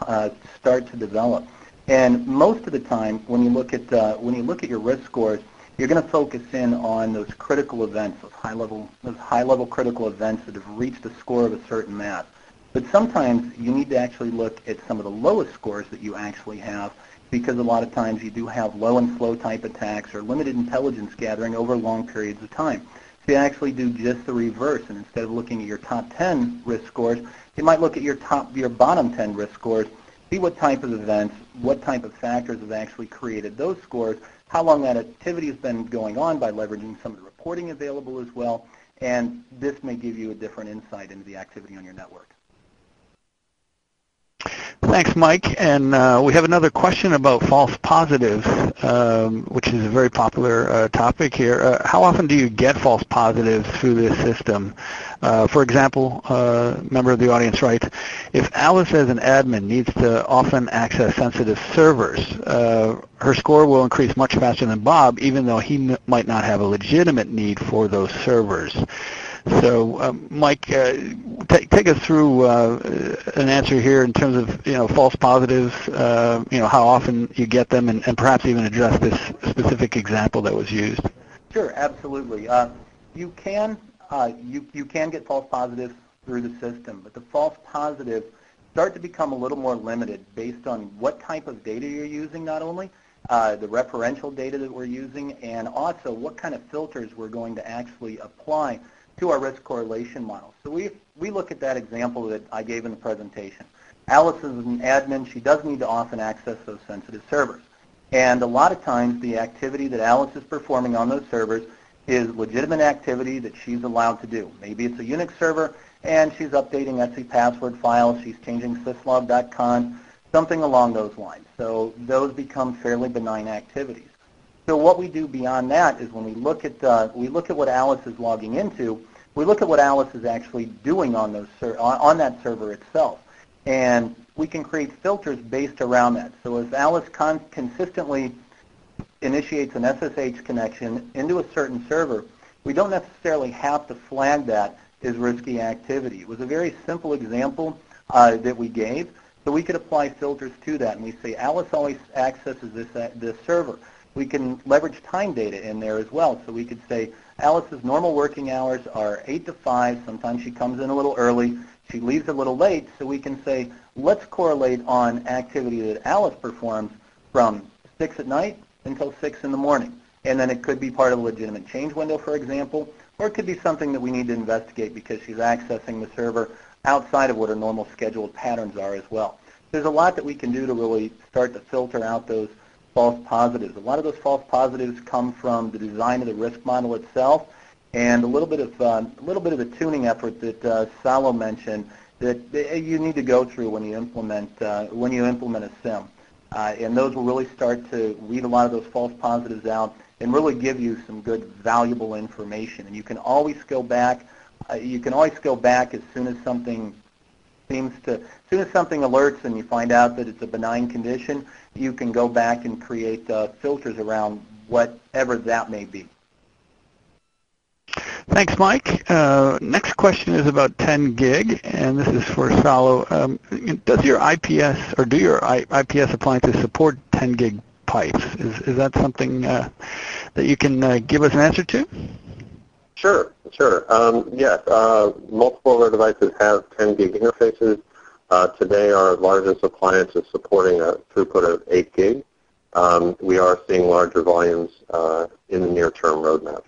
start to develop. And most of the time, when you look at your risk scores, you're going to focus in on those critical events, those high-level critical events that have reached a score of a certain mass. But sometimes you need to actually look at some of the lowest scores that you actually have, because a lot of times you do have low and slow type attacks or limited intelligence gathering over long periods of time. So you actually do just the reverse, and instead of looking at your top 10 risk scores, you might look at your bottom 10 risk scores, see what type of events, what type of factors have actually created those scores, how long that activity has been going on by leveraging some of the reporting available as well, and this may give you a different insight into the activity on your network. Thanks, Mike. And we have another question about false positives, which is a very popular topic here. How often do you get false positives through this system? For example, a member of the audience writes, if Alice as an admin needs to often access sensitive servers, her score will increase much faster than Bob, even though he might not have a legitimate need for those servers. So, Mike, take us through an answer here in terms of false positives. How often you get them, and perhaps even address this specific example that was used. Sure, absolutely. You can get false positives through the system, but the false positives start to become a little more limited based on what type of data you're using, not only the referential data that we're using, and also what kind of filters we're going to actually apply to our risk correlation model. So we look at that example that I gave in the presentation. Alice is an admin. She does need to often access those sensitive servers. And a lot of times the activity that Alice is performing on those servers is legitimate activity that she's allowed to do. Maybe it's a Unix server and she's updating etc password files, she's changing syslog.conf, something along those lines. So those become fairly benign activities. So what we do beyond that is when we look at what Alice is logging into, we look at what Alice is actually doing on on that server itself, and we can create filters based around that. So if Alice consistently initiates an SSH connection into a certain server, we don't necessarily have to flag that as risky activity. It was a very simple example that we gave, so we could apply filters to that, and we say Alice always accesses this server. We can leverage time data in there as well. So we could say Alice's normal working hours are 8 to 5. Sometimes she comes in a little early. She leaves a little late. So we can say, let's correlate on activity that Alice performs from 6 at night until 6 in the morning. And then it could be part of a legitimate change window, for example, or it could be something that we need to investigate because she's accessing the server outside of what her normal scheduled patterns are as well. There's a lot that we can do to really start to filter out those false positives. A lot of those false positives come from the design of the risk model itself, and a little bit of the tuning effort that Salo mentioned that you need to go through when you implement a SIEM, and those will really start to weed a lot of those false positives out and really give you some good, valuable information. And you can always go back. As soon as something alerts and you find out that it's a benign condition, you can go back and create filters around whatever that may be. Thanks, Mike. Next question is about 10 gig, and this is for Salo. Does your IPS or do your IPS appliances support 10 gig pipes? Is that something that you can give us an answer to? Sure. Yes, multiple of our devices have 10 gig interfaces. Today, our largest appliance is supporting a throughput of 8 gig. We are seeing larger volumes in the near-term roadmap.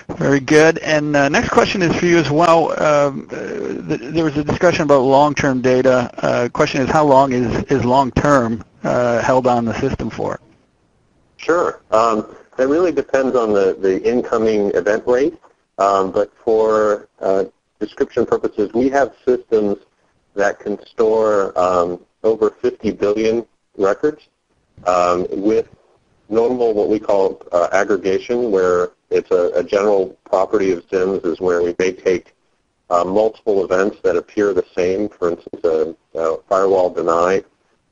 Very good. And next question is for you as well. There was a discussion about long-term data. Question is, how long is long-term held on the system for? Sure. It really depends on the incoming event rate. But for description purposes, we have systems that can store over 50 billion records with normal, what we call aggregation, where it's a general property of SIEMs is where we may take multiple events that appear the same, for instance, a firewall deny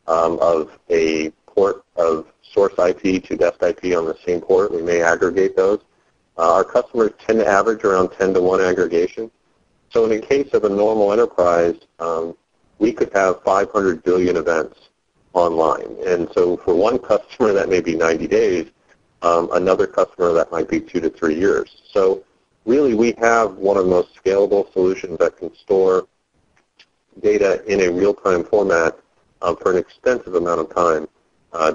of a port of source IP to dest IP on the same port. We may aggregate those. Our customers tend to average around 10 to 1 aggregation. So in the case of a normal enterprise, we could have 500 billion events online. And so for one customer, that may be 90 days. Another customer, that might be 2 to 3 years. So really, we have one of the most scalable solutions that can store data in a real-time format for an extensive amount of time,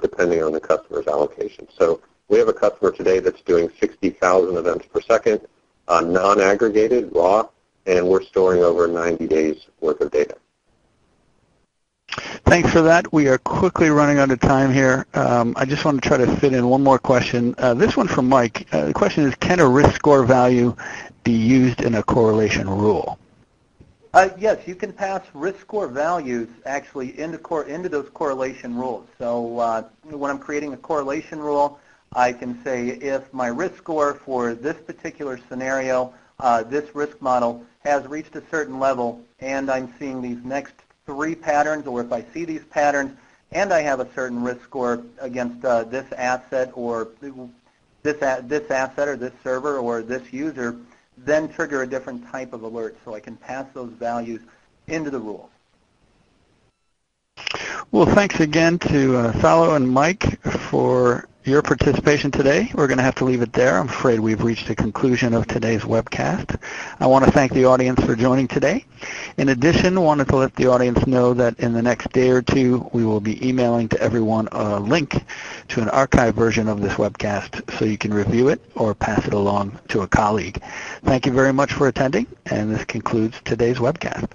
depending on the customer's allocation. So we have a customer today that's doing 60,000 events per second, non-aggregated, raw, and we're storing over 90 days worth of data. Thanks for that. We are quickly running out of time here. I just want to try to fit in one more question. This one from Mike. The question is, can a risk score value be used in a correlation rule? Yes, you can pass risk score values actually into those correlation rules. So when I'm creating a correlation rule, I can say if my risk score for this particular scenario, this risk model has reached a certain level, and I'm seeing these next 3 patterns, or if I see these patterns and I have a certain risk score against this asset or this asset or this server or this user, then trigger a different type of alert, so I can pass those values into the rule. Well, thanks again to Thalo and Mike for your participation today. We're going to have to leave it there. I'm afraid we've reached the conclusion of today's webcast. I want to thank the audience for joining today. In addition, I wanted to let the audience know that in the next day or two, we will be emailing to everyone a link to an archived version of this webcast so you can review it or pass it along to a colleague. Thank you very much for attending, and this concludes today's webcast.